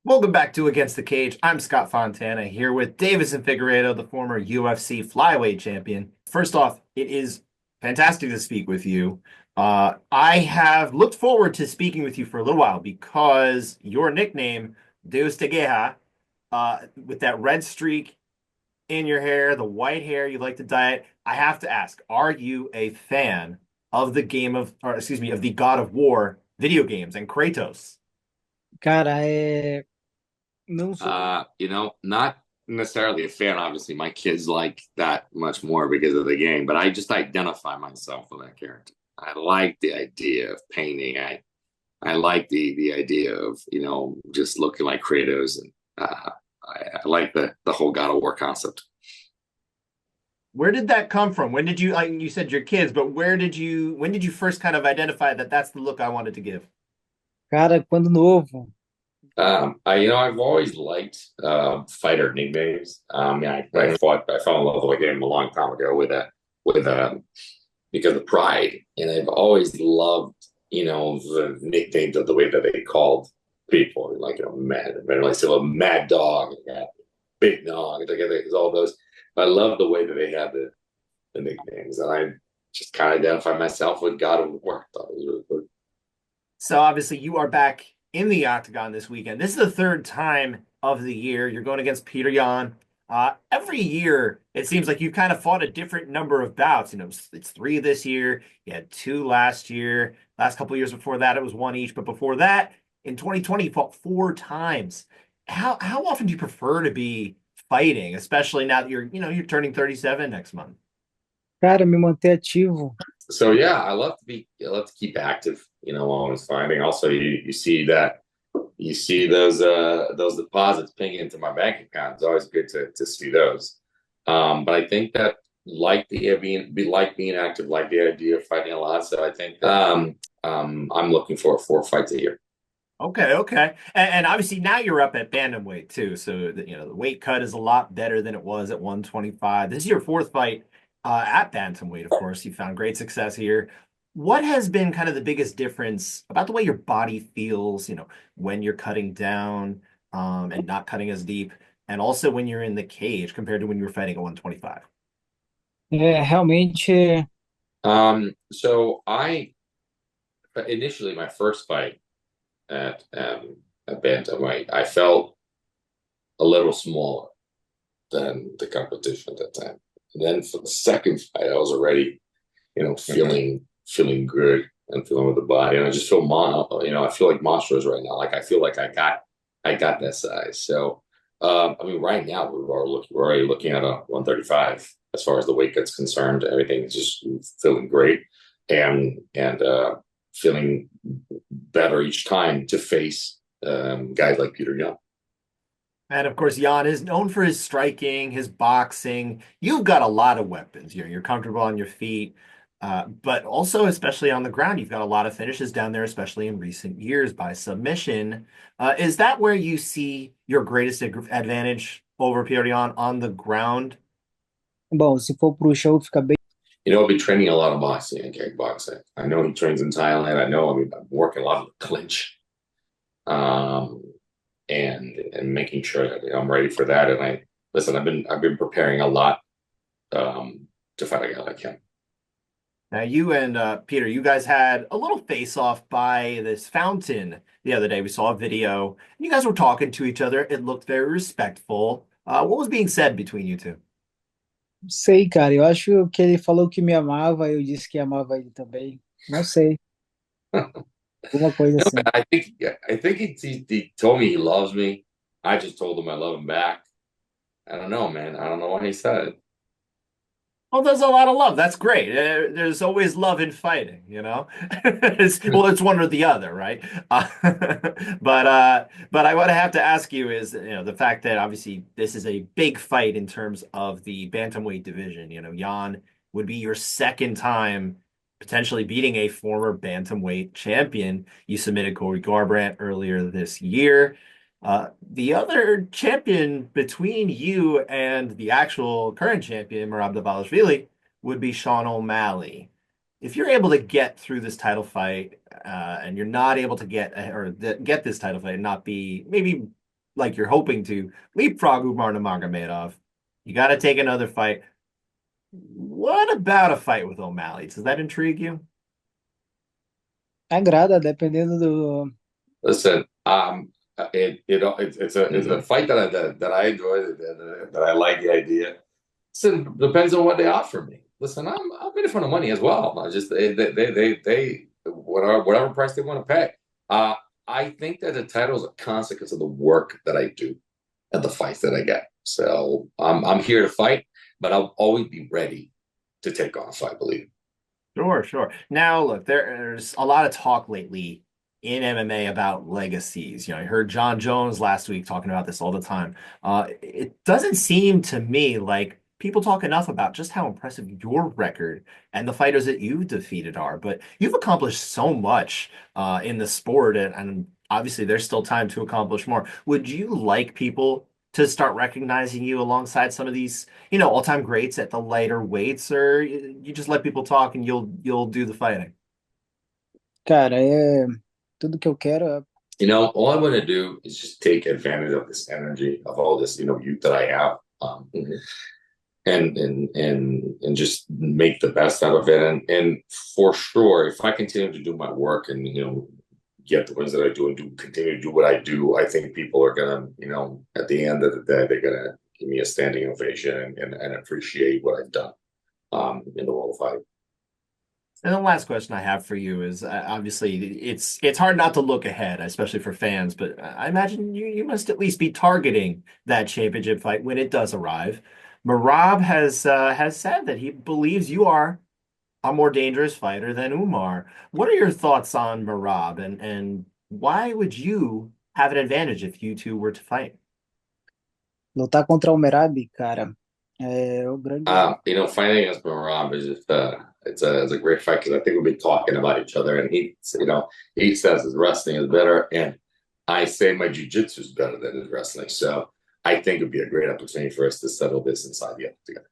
Welcome back to Against the Cage. I'm Scott Fontana here with Deiveson Figueiredo, the former UFC flyweight champion. First off, it is fantastic to speak with you. I have looked forward to speaking with you for a little while because your nickname, Deus de Guerra, with that red streak in your hair, the white hair, you like to dye it. I have to ask, are you a fan of the game of, or excuse me, of the God of War video games and Kratos? Cara, não sou. Not necessarily a fan. Obviously, my kids like that much more because of the game, but I just identify myself with that character. I like the idea of painting. I like the idea of just looking like Kratos, and I like the whole God of War concept. Where did that come from? When did you, like you said your kids, but when did you first kind of identify that that's the look I wanted to give? Cara, quando novo, I've always liked fighter nicknames. I fell in love with the game a long time ago with because of Pride, and I've always loved the nicknames of the way that they called people, like Mad, like so a Mad Dog, Big Dog, like there's all those. But I love the way that they had the nicknames, and I just kind of identify myself with God of War. I thought it was really cool. So obviously you are back in the octagon this weekend. This is the third time of the year. You're going against Petr Yan. Every year, it seems like you've kind of fought a different number of bouts. It's three this year. You had two last year. Last couple of years before that, it was one each. But before that, in 2020, you fought four times. How often do you prefer to be fighting, especially now that you're turning 37 next month? cara, me manter ativo. So yeah, I love to keep active, while I was finding. Also, you see those deposits ping into my bank account. It's always good to see those. But I think that like the being active, like the idea of fighting a lot. So I think I'm looking for four fights a year. Okay, okay. And obviously now you're up at bantamweight too. So the weight cut is a lot better than it was at 125. This is your fourth fight at bantamweight, of course. You found great success here. What has been kind of the biggest difference about the way your body feels, when you're cutting down and not cutting as deep, and also when you're in the cage compared to when you were fighting at 125? Realmente, So I initially my first fight at bantamweight, I felt a little smaller than the competition at that time. And then for the second fight, I was already, feeling good and feeling with the body, and I just feel I feel like monsters right now. Like I feel like I got that size. So, I mean, right now we're already looking at a 135 as far as the weight gets concerned. Everything is just feeling great, and feeling better each time to face guys like Petr Yan. And of course, Jan is known for his striking, his boxing. You've got a lot of weapons. You're comfortable on your feet, but also, especially on the ground, you've got a lot of finishes down there, especially in recent years by submission. Is that where you see your greatest advantage over Petr Yan on the ground? bom, se for pro show, fica bem. I've been training a lot of boxing and kickboxing. I know he trains in Thailand. I'm working a lot of the clinch, um, and making sure that I'm ready for that. And I've been preparing a lot to fight a guy like him. Now, you and Peter, you guys had a little face-off by this fountain the other day. We saw a video, and you guys were talking to each other. It looked very respectful. What was being said between you two? Não sei, cara. Eu acho que ele falou que me amava, eu disse que amava ele também. Não sei, alguma coisa No, assim. I think he told me he loves me. I just told him I love him back. I don't know, man. I don't know what he said. Well, there's a lot of love. That's great. There's always love in fighting, you know? It's one or the other, right? But I what I have to ask you is, the fact that obviously this is a big fight in terms of the bantamweight division. Jan would be your second time potentially beating a former bantamweight champion. You submitted Corey Garbrandt earlier this year. The other champion between you and the actual current champion, Merab Dvalishvili, would be Sean O'Malley. If you're able to get through this title fight, and you're not able to get this title fight and not be maybe like you're hoping to leapfrog Umar Nurmagomedov. You got to take another fight. What about a fight with O'Malley? Does that intrigue you? Agrada, dependendo do. Listen, it's a fight that I enjoy, that I like the idea. Listen, depends on what they offer me. Listen, I'm in it for the money as well. I just they whatever price they want to pay. I think that the title is a consequence of the work that I do and the fights that I get. So I'm here to fight, but I'll always be ready to take on a fight. Believe me. Sure, sure. Now, look, there's a lot of talk lately in MMA about legacies. You know, I heard John Jones last week talking about this all the time. It doesn't seem to me like people talk enough about just how impressive your record and the fighters that you've defeated are. But you've accomplished so much in the sport, and obviously there's still time to accomplish more. Would you like people to start recognizing you alongside some of these, all-time greats at the lighter weights, or you just let people talk and you'll do the fighting? Cara, é tudo que eu quero. All I want to do is just take advantage of this energy, of all this, youth that I have, and just make the best out of it. And for sure, if I continue to do my work and get the wins that I do and continue to do what I do, I think people are gonna, at the end of the day, they're gonna give me a standing ovation and appreciate what I've done in the world of fighting. And the last question I have for you is obviously it's hard not to look ahead, especially for fans, but I imagine you must at least be targeting that championship fight when it does arrive. Marab has said that he believes you are a more dangerous fighter than Umar. What are your thoughts on Marab, and why would you have an advantage if you two were to fight? Lutar contra o Merab, cara, é o grande. Fighting against Marab is just it's a great fight because I think we've been talking about each other, and he says his wrestling is better, and I say my jiu-jitsu is better than his wrestling. So I think it'd be a great opportunity for us to settle this inside the together.